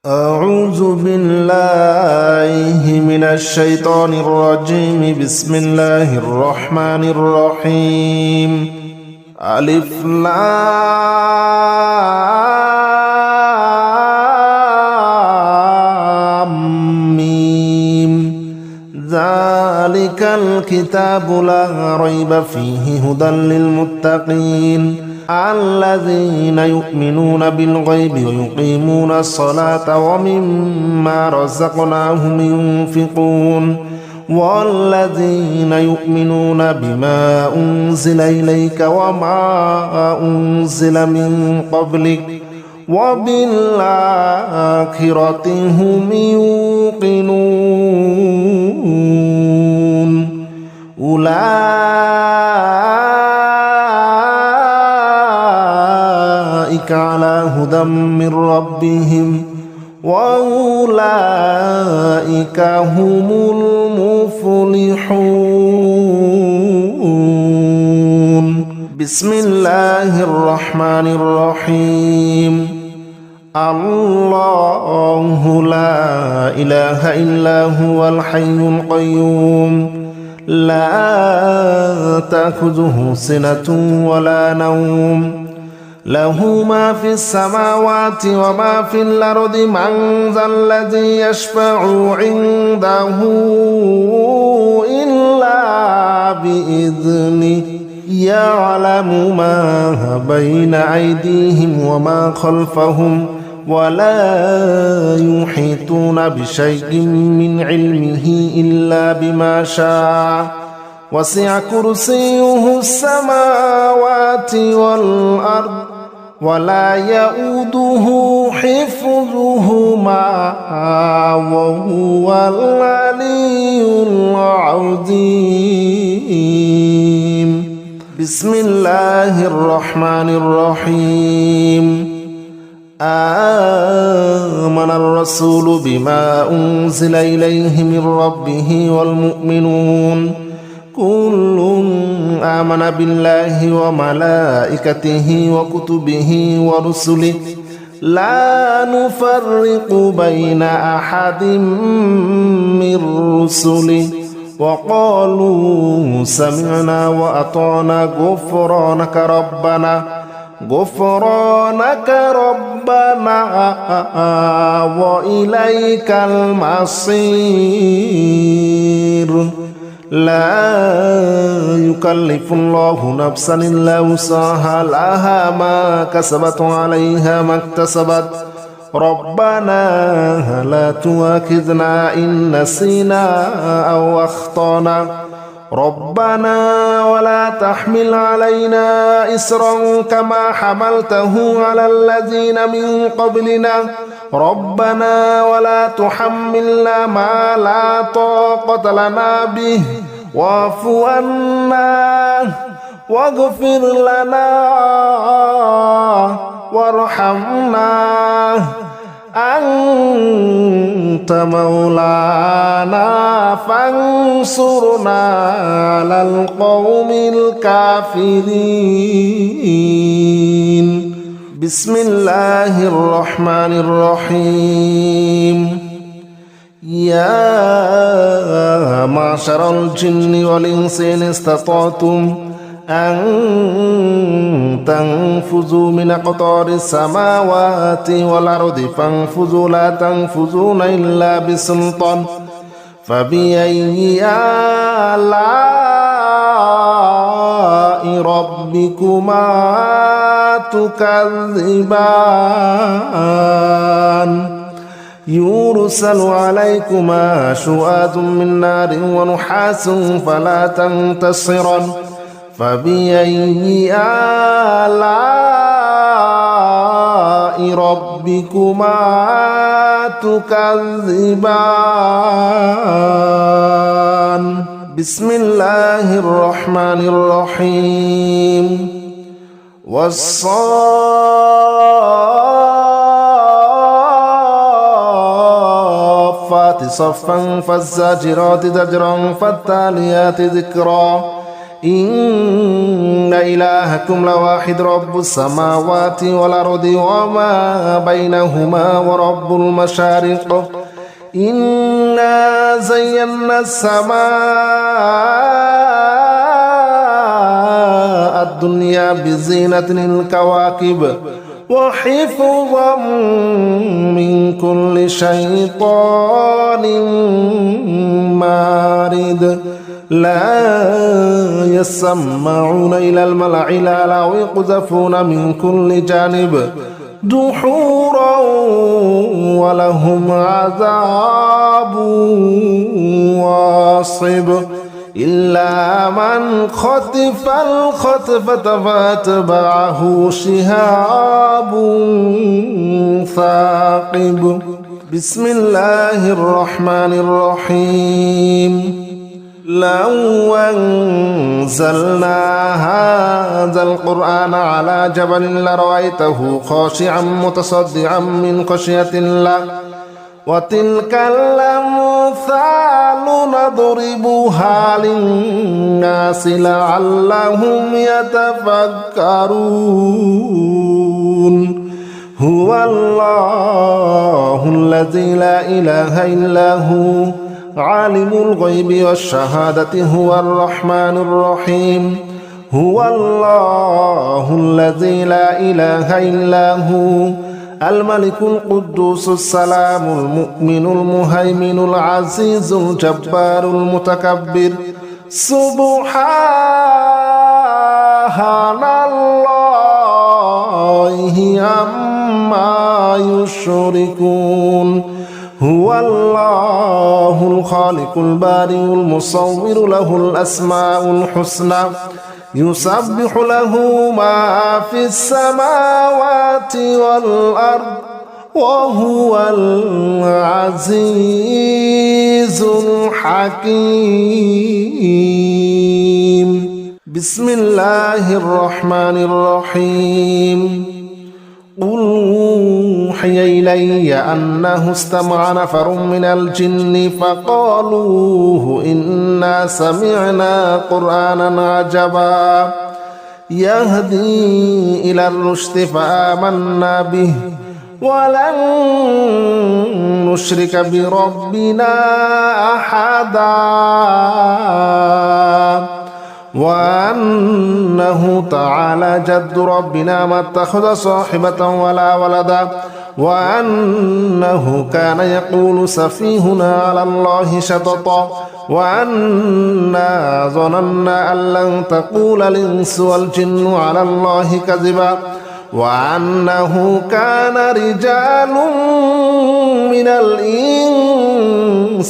أعوذ بالله من الشيطان الرجيم. بسم الله الرحمن الرحيم. ألف لام ميم. ذلك الكتاب لا ريب فيه هدى للمتقين الذين يؤمنون بالغيب ويقيمون الصلاة ومما رزقناهم ينفقون والذين يؤمنون بما أنزل إليك وما أنزل من قبلك وبالآخرة هم يوقنون أولئك على هدى من ربهم وأولئك هم المفلحون. بسم الله الرحمن الرحيم. الله لا إله إلا هو الحي القيوم لا تأخذه سنة ولا نوم له ما في السماوات وما في الأرض من ذا الذي يشفع عنده إلا بإذنه يعلم ما بين أيديهم وما خلفهم ولا يحيطون بشيء من علمه إلا بما شاء وسع كرسيه السماوات والأرض ولا يؤوده حفظهما وهو العلي العظيم. بسم الله الرحمن الرحيم. آمن الرسول بما أنزل إليه من ربه والمؤمنون كل آمن بالله وملائكته وكتبه ورسله لا نفرق بين أحد من رسله وقالوا سمعنا وأطعنا غفرانك ربنا وإليك المصير. لا يكلف الله نفسا إلا وسعها لها ما كسبت وعليها ما اكتسبت ربنا لا تؤاخذنا إن نسينا أو أخطأنا ربنا ولا تحمل علينا إصرا كما حملته على الذين من قبلنا ربنا ولا تحملنا ما لا طاقة لنا به واعف عنا واغفر لنا وارحمنا أنت مولانا فانصرنا على القوم الكافرين. بسم الله الرحمن الرحيم. يا معشر الجن والإنس إن استطعتم أن تنفذوا من أقطار السماوات والأرض فانفذوا لا تنفذون إلا بسلطان فبأي آلاء ربكما تكذبان يرسل عليكما شواظ من نار ونحاس فلا تنتصران فبأي آلاء ربكما تكذبان. بسم الله الرحمن الرحيم. والصافات صفا فالزاجرات زجرا فالتاليات ذكرا إن إلهكم لواحد رب السماوات والأرض وما بينهما ورب المشارق إنا زينا السماء الدنيا بزينة الكواكب وحفظا من كل شيطان مارد لا يسمعون إلى الملأ الأعلى ويقذفون من كل جانب دحورا ولهم عذاب واصب إلا من خطف الخطفة فاتبعه شهاب ثاقب بسم الله الرحمن الرحيم لو أنزلنا هذا القرآن على جبل لرأيته خاشعا متصدعا من خشية الله وتلك الأمثال نضربها للناس لعلهم يتفكرون هو الله الذي لا إله إلا هو عالم الغيب والشهادة هو الرحمن الرحيم هو الله الذي لا إله إلا هو الملك القدوس السلام المؤمن المهيمن العزيز الجبار المتكبر سبحان الله عما يشركون هو الله الخالق البارئ المصور له الأسماء الحسنى يسبح له ما في السماوات والأرض وهو العزيز الحكيم بسم الله الرحمن الرحيم قل أوحي إلي أنه استمع نفر من الجن فقالوا إنا سمعنا قرآنا عجبا يهدي إلى الرشد فآمنا به ولن نشرك بربنا أحدا وأنه تعالى جد ربنا ما اتخذ صاحبة ولا ولدا وأنه كان يقول سفيهنا على الله شططا وأنا ظننا أن لن تقول الإنس والجن على الله كذبا وأنه كان رجال من الإنس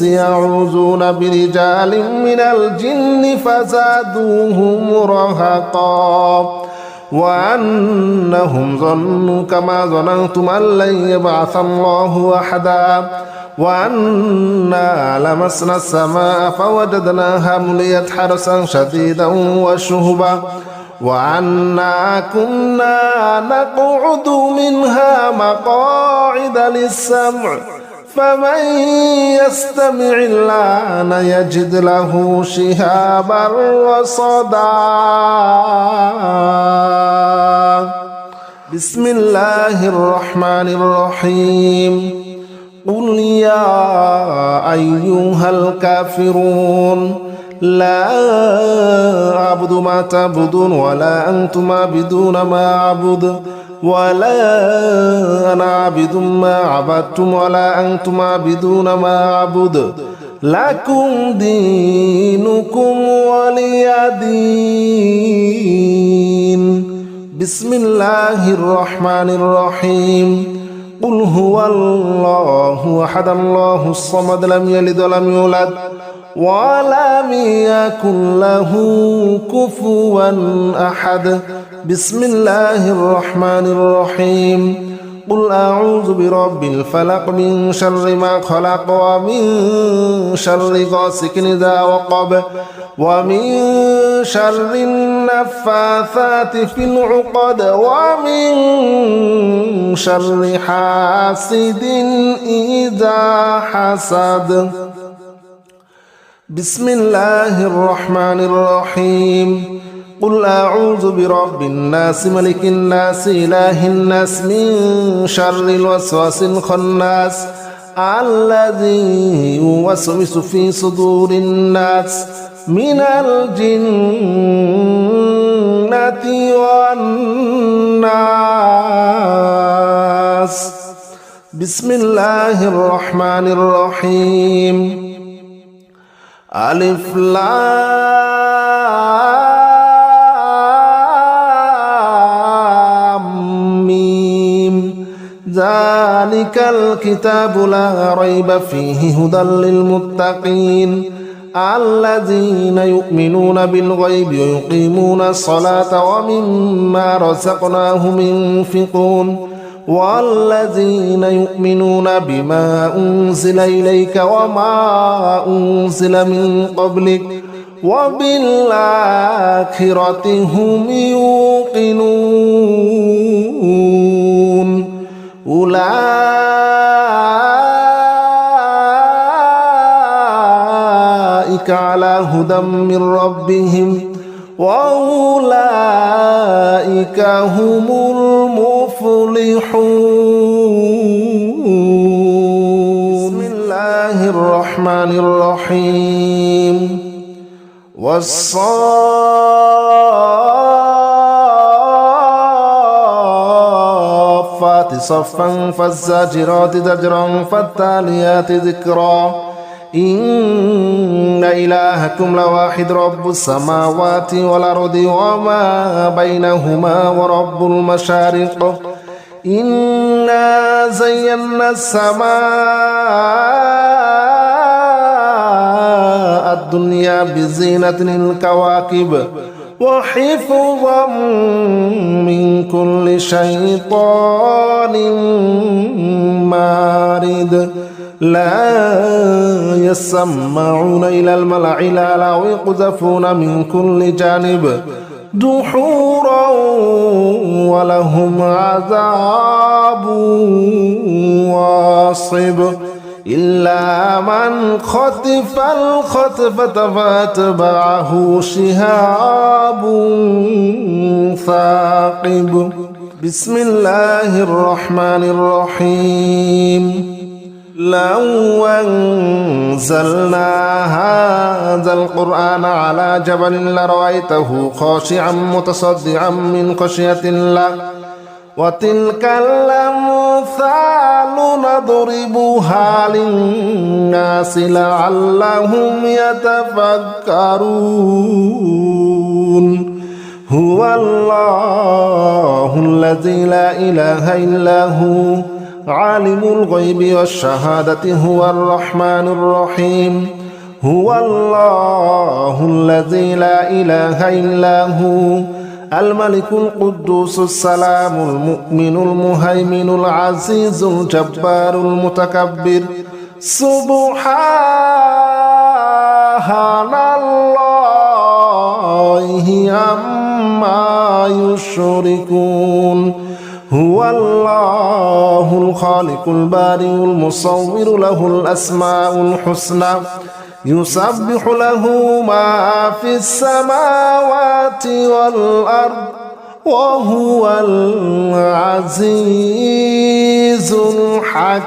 يعوذون برجال من الجن فزادوهم رهقا وأنهم ظنوا كما ظننتم أن لن يبعث الله أحدا وأنا لمسنا السماء فوجدناها مليت حرسا شديدا وشهبا وأنا كنا نقعد منها مقاعد للسمع فمن يستمع الآن يجد له شهابا رصدا بسم الله الرحمن الرحيم قل يا أيها الكافرون لا أعبد ما تعبدون ولا أنتم عابدون ما أعبد ولا أنا عابد ما عبدتم ولا أنتم عابدون ما أعبد لكم دينكم ولي دين بسم الله الرحمن الرحيم قل هو الله أحد الله الصمد لم يلد ولم يولد ولم يكن له كفوا أحد بسم الله الرحمن الرحيم قل أعوذ برب الفلق من شر ما خلق ومن شر غاسق إذا وقب ومن شر النفاثات في العقد ومن شر حاسد إذا حسد بسم الله الرحمن الرحيم قل أعوذ برب الناس ملك الناس إله الناس من شر الوسواس الخناس الذي يوسوس في صدور الناس من الجنة والناس بسم الله الرحمن الرحيم ألف لام ميم ذلك الكتاب لا ريب فيه هدى للمتقين الذين يؤمنون بالغيب ويقيمون الصلاة ومما رزقناهم ينفقون والذين يؤمنون بما أنزل إليك وما أنزل من قبلك وبالآخرة هم يوقنون أولئك على هدى من ربهم وأولئك هم المفلحون بسم الله الرحمن الرحيم والصافات صفا فالزاجرات زجرا فالتاليات ذكرا إن إلهكم لواحد رب السماوات والأرض وما بينهما ورب المشارق إنا زينا السماء الدنيا بزينة الكواكب وحفظا من كل شيطان مارد لا يسمعون إلى الملأ الأعلى ويقذفون من كل جانب دحورا ولهم عذاب واصب إلا من خطف الخطفة فأتبعه شهاب ثاقب بسم الله الرحمن الرحيم لو أنزلنا هذا القرآن على جبل لرأيته خاشعا متصدعا من خشية الله وتلك الأمثال نضربها للناس لعلهم يتفكرون هو الله الذي لا إله إلا هو عالم الغيب والشهادة هو الرحمن الرحيم هو الله الذي لا إله إلا هو الملك القدوس السلام المؤمن المهيمن العزيز الجبار المتكبر سبحان الله عما يشركون هو الله الخالق البارئ المصور له الأسماء الحسنى يسبح له ما في السماوات والأرض وهو العزيز الحكيم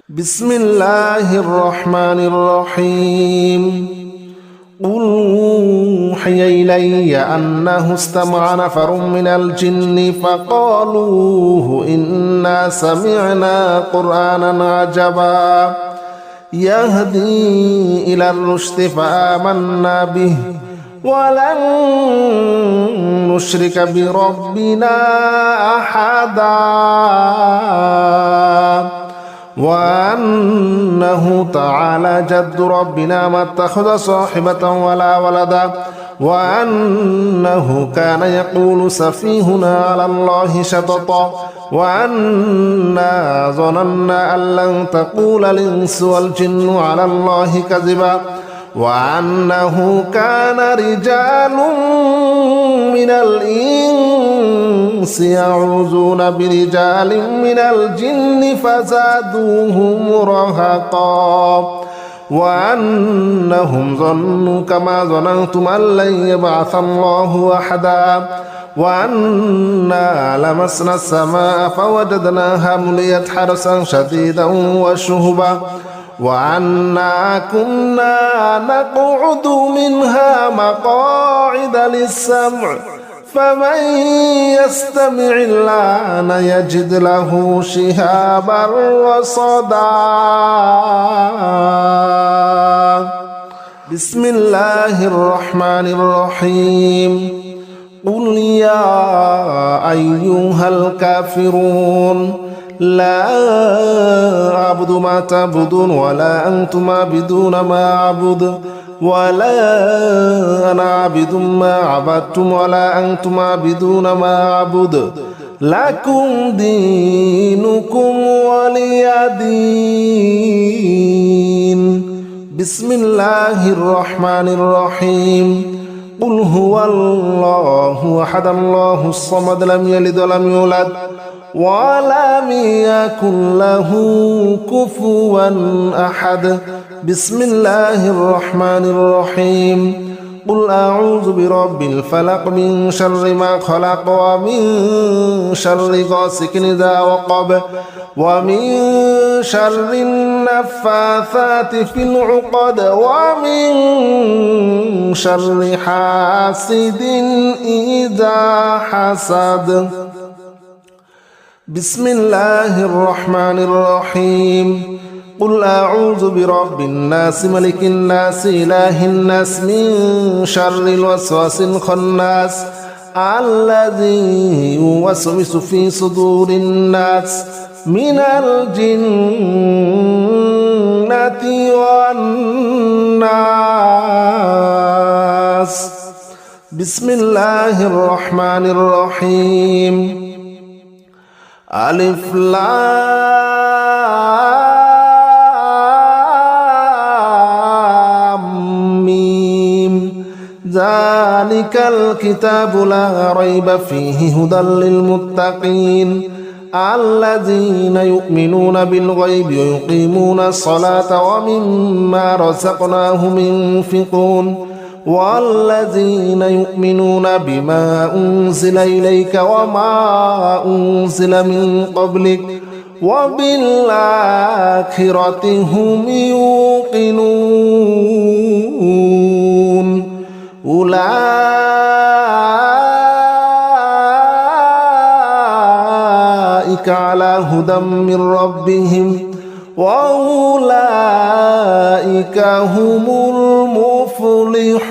بسم الله الرحمن الرحيم قل أوحي إلي أنه استمع نفر من الجن فقالوا إنا سمعنا قرآنا عجبا يهدي إلى الرشد فآمنا به ولن نشرك بربنا أحدا وأنه تعالى جد ربنا ما اتخذ صاحبة ولا ولدا وأنه كان يقول سفيهنا على الله شططا وأنا ظننا أن لن تقول الإنس والجن على الله كذبا وأنه كان رجال من الإنس يعوذون برجال من الجن فزادوهم رهقا وأنهم ظنوا كما ظننتم أن لن يبعث الله أحدا وأنا لمسنا السماء فوجدناها مليت حرسا شديدا وشهبا وأنا كنا نقعد منها مقاعد للسمع فمن يستمع الآن يجد له شهابا رصدا بسم الله الرحمن الرحيم قل يا أيها الكافرون لا أعبد ما تعبدون ولا أنتم عابدون ما أعبد ولا أنا عابد ما عبدتم ولا أنتم عابدون ما أعبد لكم دينكم ولي دين بسم الله الرحمن الرحيم قل هو الله أحد الله الصمد لم يلد ولم يولد ولم يكن له كفوا أحد بسم الله الرحمن الرحيم قل أعوذ برب الفلق من شر ما خلق ومن شر غاسق إذا وقب ومن شر النفاثات في العقد ومن شر حاسد إذا حسد بسم الله الرحمن الرحيم قل أعوذ برب الناس ملك الناس إله الناس من شر الوسواس الخناس الذي يوسوس في صدور الناس من الجنة والناس بسم الله الرحمن الرحيم ألف لام ميم ذلك الكتاب لا ريب فيه هدى للمتقين الذين يؤمنون بالغيب ويقيمون الصلاة ومما رزقناهم ينفقون والذين يؤمنون بما أنزل إليك وما أنزل من قبلك وبالآخرة هم يوقنون أولئك على هدى من ربهم وأولئك هم المفلحون